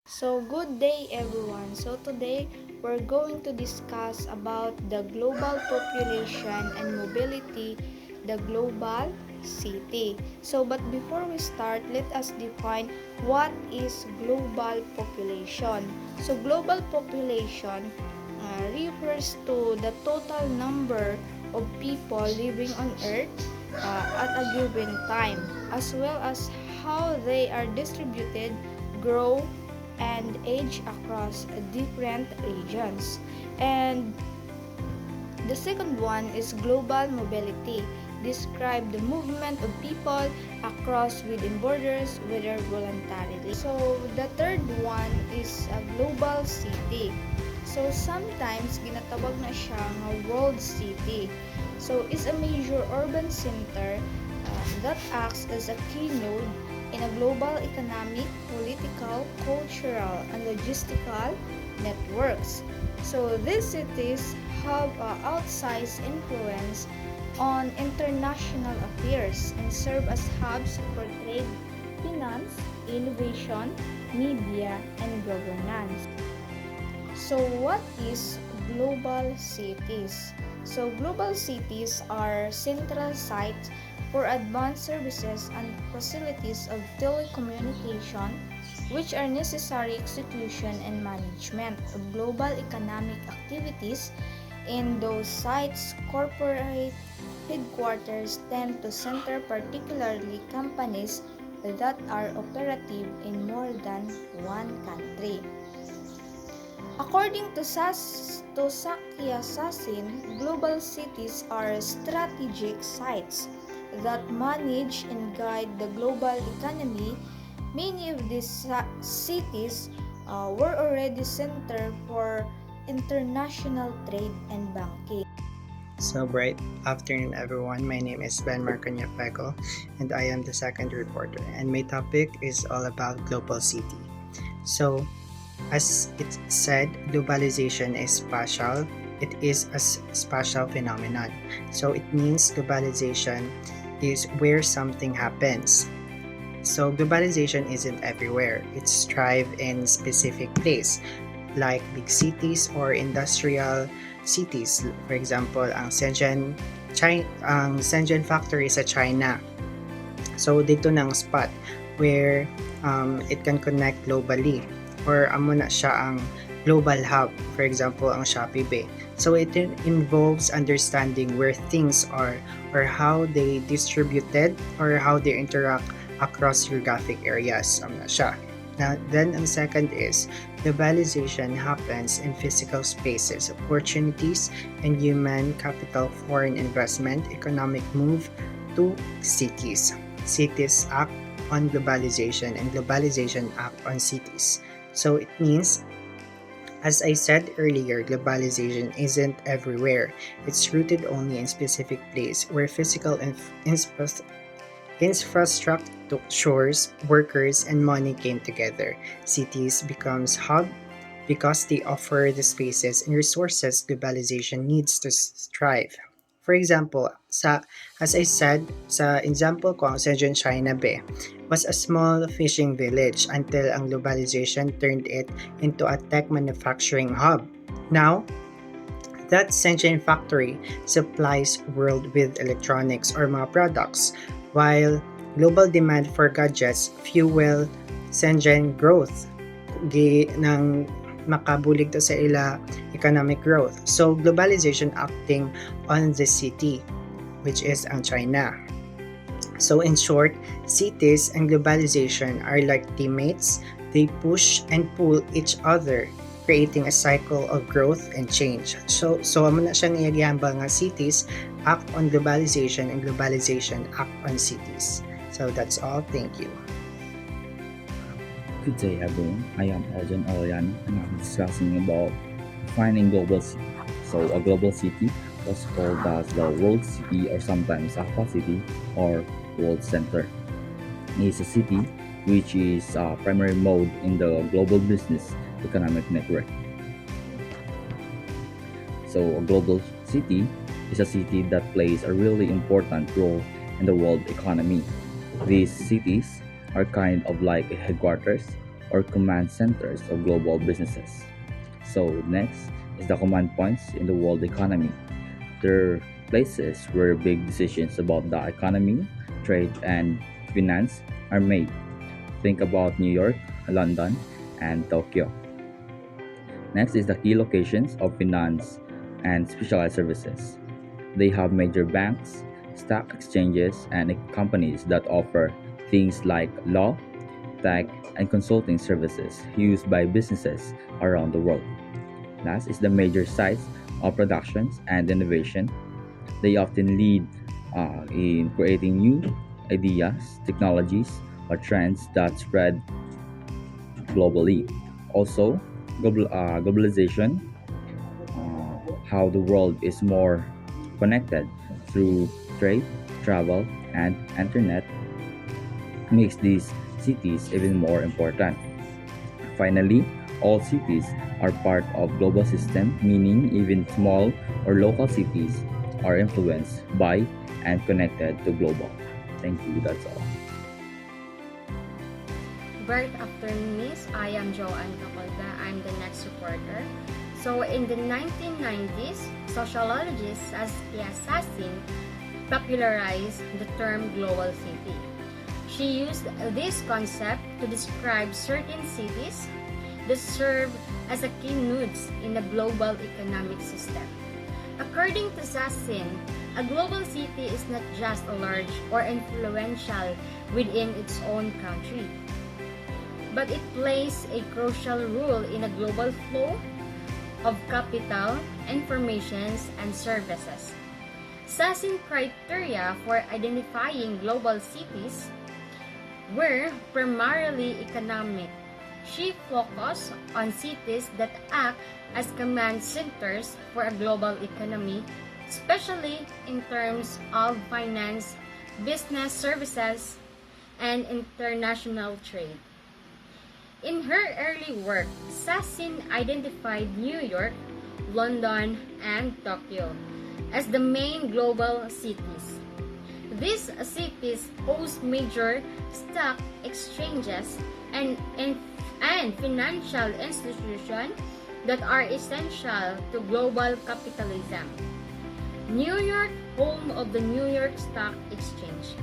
So good day everyone. So today we're going to discuss about the global population and mobility, the global city. So but before we start, let us define what is global population. So global population refers to the total number of people living on earth at a given time, as well as how they are distributed, grow, and age across different regions. And the second one is global mobility. Describe the movement of people across within borders, whether voluntarily. So the third one is a global city. So sometimes ginatawag na siya nga world city. So is a major urban center that acts as a key node in a global economic, political, cultural, and logistical networks. So these cities have outsized influence on international affairs and serve as hubs for trade, finance, innovation, media, and governance. So what is global cities? So global cities are central sites for advanced services and facilities of telecommunication, which are necessary execution and management of global economic activities. In those sites, corporate headquarters tend to center particularly companies that are operative in more than one country. According to Sakya Sasin, global cities are strategic sites that manage and guide the global economy. Many of these cities were already center for international trade and banking. So bright afternoon everyone. My name is Benmar Cañafuego and I am the second reporter, and my topic is all about global city. So as it said, globalization is spatial. It is a spatial phenomenon. So it means globalization is where something happens. So globalization isn't everywhere. It's thrive in specific place like big cities or industrial cities. For example, ang Shenzhen factory sa China. So dito ng spot where it can connect globally, or amo na siya ang global hub. For example, ang Shopee Bay. So it involves understanding where things are, or how they distributed, or how they interact across geographic areas. Na siya. Now, then ang second is globalization happens in physical spaces, opportunities, and human capital, foreign investment, economic move to cities. Cities act on globalization and globalization act on cities. So it means, as I said earlier, globalization isn't everywhere. It's rooted only in specific place where physical infrastructures, workers, and money came together. Cities becomes hub because they offer the spaces and resources globalization needs to thrive. For example, as I said, sa example ko, ang Shenzhen China Bay was a small fishing village until ang globalization turned it into a tech manufacturing hub. Now, that Shenzhen factory supplies world with electronics or mga products, while global demand for gadgets fuel Shenzhen growth ng makabulig to sa ila economic growth. So globalization acting on the city, which is ang China. So in short, cities and globalization are like teammates. They push and pull each other, creating a cycle of growth and change. So amo na siyang iyagihambal nga cities act on globalization and globalization act on cities. So that's all. Thank you. Good day everyone, I am Arellano and I'm discussing about defining global city. So a global city was called as the world city or sometimes Aqua City or world center. It is a city which is a primary mode in the global business economic network. So a global city is a city that plays a really important role in the world economy. These cities are kind of like headquarters or command centers of global businesses. So, next is the command points in the world economy. They're places where big decisions about the economy, trade, and finance are made. Think about New York, London, and Tokyo. Next is the key locations of finance and specialized services. They have major banks, stock exchanges, and companies that offer things like law, tech, and consulting services used by businesses around the world. Last is the major sites of productions and innovation. They often lead in creating new ideas, technologies, or trends that spread globally. Also, globalization, how the world is more connected through trade, travel, and internet, makes these cities even more important. Finally, all cities are part of global system, meaning even small or local cities are influenced by and connected to global. Thank you. That's all. Birth after Miss, I am Joan. I'm the next reporter. So in the 1990s, sociologist Saskia Sassin popularized the term global city. She used this concept to describe certain cities that serve as a key nodes in the global economic system. According to Sassin, a global city is not just a large or influential within its own country, but it plays a crucial role in a global flow of capital, informations, and services. Sassin criteria for identifying global cities were primarily economic. She focused on cities that act as command centers for a global economy, especially in terms of finance, business services, and international trade. In her early work, Sassin identified New York, London, and Tokyo as the main global cities. These cities host major stock exchanges and financial institutions that are essential to global capitalism. New York, home of the New York Stock Exchange,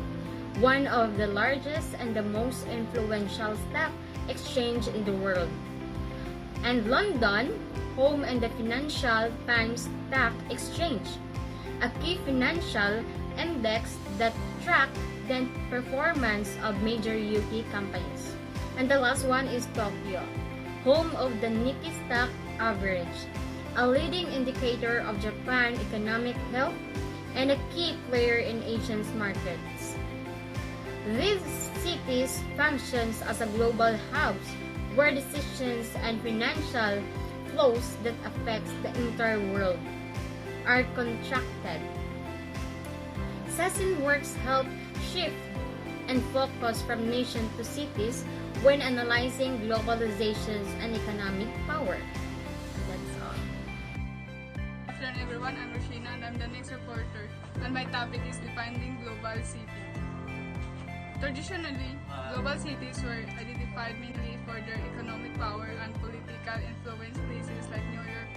one of the largest and the most influential stock exchange in the world. And London, home and the Financial Times Stock Exchange, a key financial index that tracks the performance of major UK companies. And the last one is Tokyo, home of the Nikkei Stock Average, a leading indicator of Japan economic health and a key player in Asian markets. These cities functions as a global hubs where decisions and financial flows that affects the entire world are contracted. Sassin works help shift and focus from nation to cities when analyzing globalizations and economic power. That's all. Good afternoon everyone, I'm Rosheena and I'm the next reporter, and my topic is defining global city. Traditionally, global cities were identified mainly for their economic power and political influence, places like New York,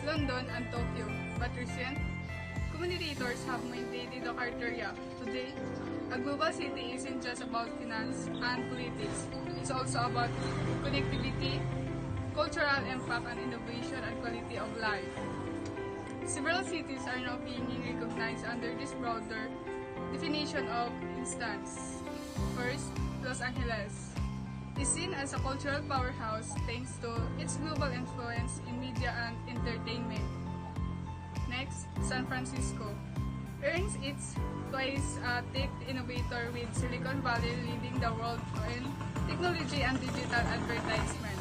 London, and Tokyo. But recent commentators have maintained the criteria. Today, a global city isn't just about finance and politics. It's also about connectivity, cultural impact, and innovation and quality of life. Several cities are now being recognized under this broader definition of instance. First, Los Angeles is seen as a cultural powerhouse thanks to its global influence in media and entertainment. Next, San Francisco earns its place as tech innovator with Silicon Valley leading the world in technology and digital advertisement.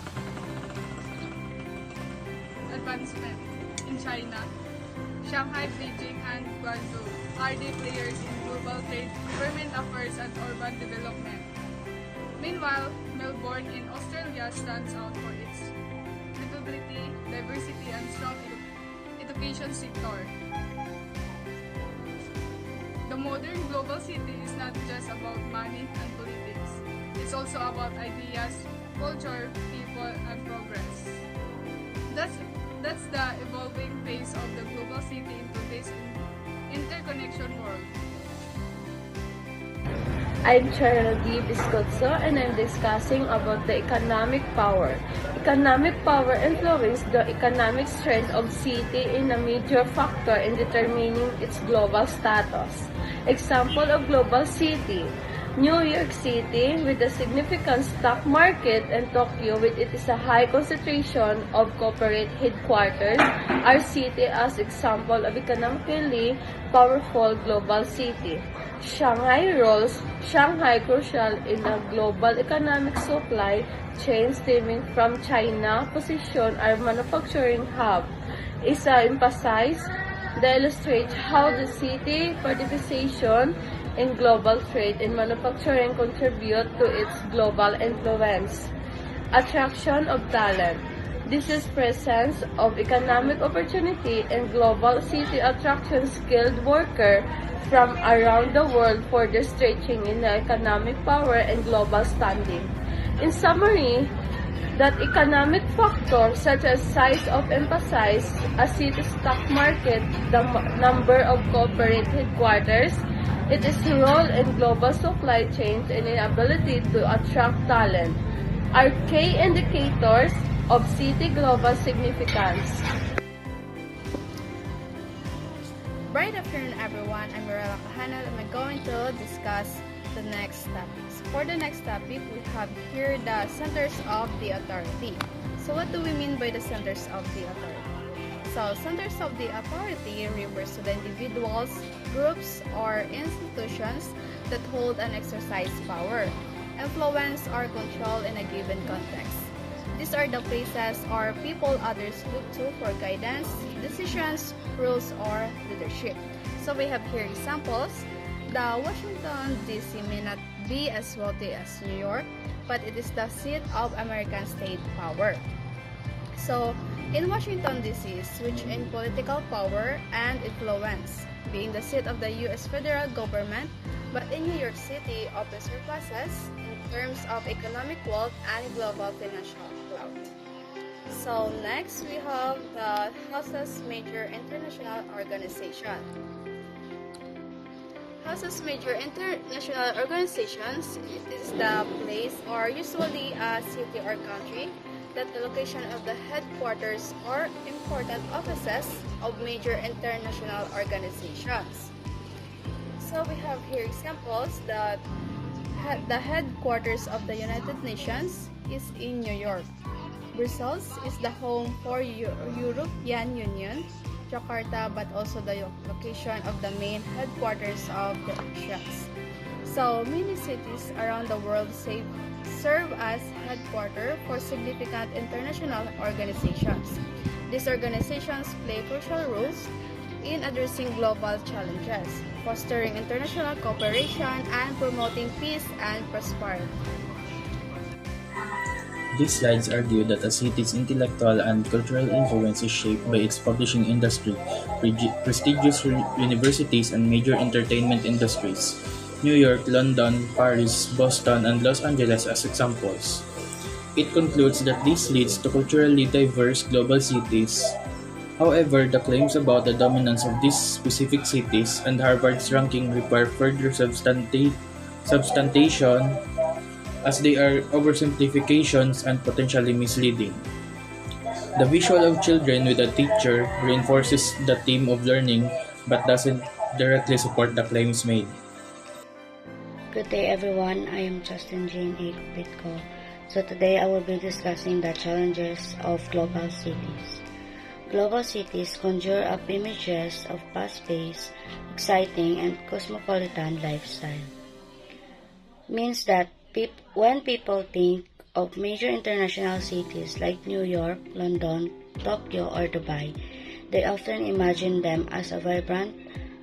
Advancement in China, Shanghai, Beijing, and Guangzhou are the players in global trade, government affairs, and urban development. Meanwhile, Melbourne in Australia stands out for its livability, diversity, and strong education sector. The modern global city is not just about money and politics. It's also about ideas, culture, people, and progress. That's the evolving face of the global city in today's interconnection world. I'm Cheryl Biscocho and I'm discussing about the economic power. Economic power influences the economic strength of city in a major factor in determining its global status. Example of global city: New York City with a significant stock market and Tokyo with it is a high concentration of corporate headquarters are cited as example of economically powerful global city. Shanghai crucial in a global economic supply chain stemming from China position our manufacturing hub is emphasized that illustrates how the city participation in global trade and manufacturing contribute to its global influence. Attraction of talent. This is presence of economic opportunity and global city attraction skilled worker from around the world further stretching in the economic power and global standing. In summary, that economic factors such as size of emphasize a city's stock market, the number of corporate headquarters, its role in global supply chains, and its ability to attract talent are key indicators of city global significance. Bright afternoon, everyone. I'm Yorela Cahanap and I'm going to discuss the next topics. For the next topic, we have here the centers of the authority. So what do we mean by the centers of the authority? So centers of the authority refers to the individuals, groups, or institutions that hold and exercise power, influence, or control in a given context. These are the places or people others look to for guidance, decisions, rules, or leadership. So we have here examples. The Washington D.C. may not be as wealthy as New York, but it is the seat of American state power. So in Washington D.C. is rich in political power and influence, being the seat of the U.S. federal government, but in New York City offers surpluses in terms of economic wealth and global financial clout. So next we have the House's major international organization. House's major international organizations is the place or usually a city or country that the location of the headquarters or important offices of major international organizations. So we have here examples that the headquarters of the United Nations is in New York. Brussels is the home for European Union, Jakarta, but also the location of the main headquarters of the nations. So many cities around the world serve as headquarters for significant international organizations. These organizations play crucial roles in addressing global challenges, fostering international cooperation, and promoting peace and prosperity. These slides argue that a city's intellectual and cultural influence is shaped by its publishing industry, prestigious universities, and major entertainment industries. New York, London, Paris, Boston, and Los Angeles as examples. It concludes that this leads to culturally diverse global cities. However, the claims about the dominance of these specific cities and Harvard's ranking require further substantiation, as they are oversimplifications and potentially misleading. The visual of children with a teacher reinforces the theme of learning but doesn't directly support the claims made. Good day everyone, I am Chastine a Copitco. So today I will be discussing the challenges of global cities. Global cities conjure up images of fast-paced, exciting, and cosmopolitan lifestyle. Means that when people think of major international cities like New York, London, Tokyo, or Dubai, they often imagine them as a vibrant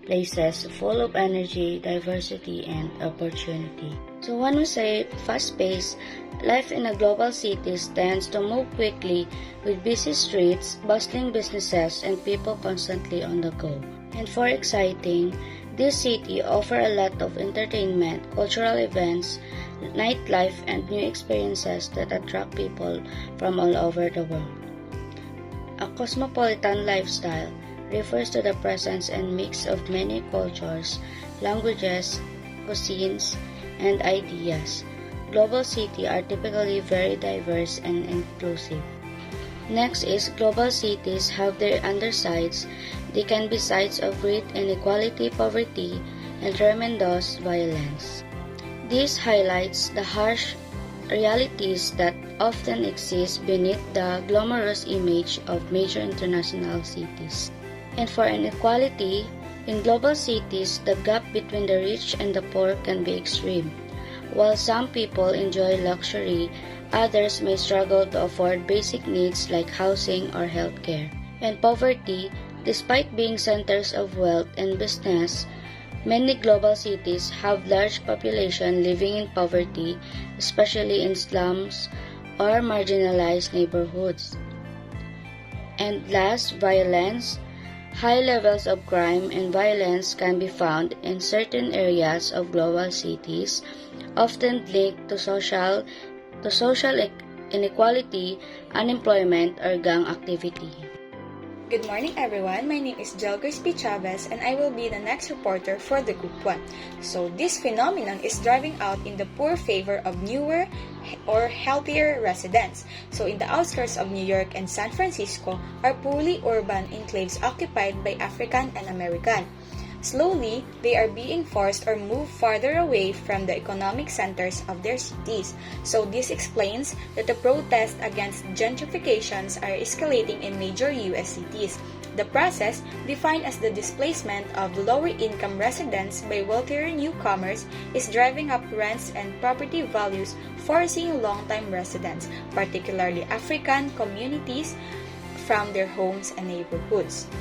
places full of energy, diversity, and opportunity. So when we say fast-paced, life in a global city tends to move quickly with busy streets, bustling businesses, and people constantly on the go. And for exciting, this city offers a lot of entertainment, cultural events, nightlife, and new experiences that attract people from all over the world. A cosmopolitan lifestyle refers to the presence and mix of many cultures, languages, cuisines, and ideas. Global cities are typically very diverse and inclusive. Next is global cities have their undersides. They can be sites of great inequality, poverty, and tremendous violence. This highlights the harsh realities that often exist beneath the glamorous image of major international cities. And for inequality, in global cities, the gap between the rich and the poor can be extreme. While some people enjoy luxury, others may struggle to afford basic needs like housing or healthcare. And poverty, despite being centers of wealth and business, many global cities have large population living in poverty, especially in slums or marginalized neighborhoods. And last, violence. High levels of crime and violence can be found in certain areas of global cities, often linked to social inequality, unemployment, or gang activity. Good morning everyone, my name is Jehl Chavez and I will be the next reporter for the Group 1. So this phenomenon is driving out in the poor favor of newer or healthier residents. So in the outskirts of New York and San Francisco are poorly urban enclaves occupied by African and American. Slowly, they are being forced or moved farther away from the economic centers of their cities. So this explains that the protests against gentrifications are escalating in major U.S. cities. The process, defined as the displacement of lower-income residents by wealthier newcomers, is driving up rents and property values, forcing long-time residents, particularly African communities, from their homes and neighborhoods.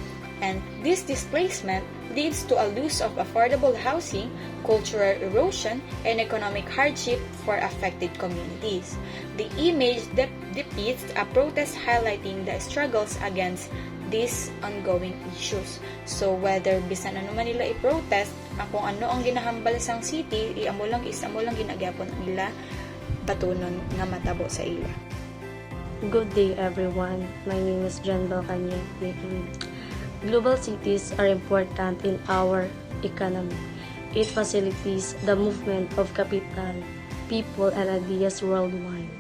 And this displacement leads to a loss of affordable housing, cultural erosion, and economic hardship for affected communities. The image depicts a protest highlighting the struggles against these ongoing issues. So whether bisan ano man nila i-protest, kung ano ang ginahambal sang city, amo lang ginagyapon nila batunon nga matabo sa ila. Good day everyone. My name is Janvill Cañete. Global cities are important in our economy. It facilitates the movement of capital, people, and ideas worldwide.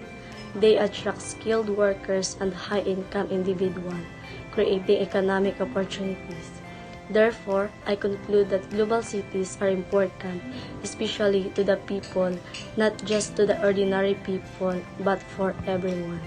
They attract skilled workers and high-income individuals, creating economic opportunities. Therefore, I conclude that global cities are important, especially to the people, not just to the ordinary people, but for everyone.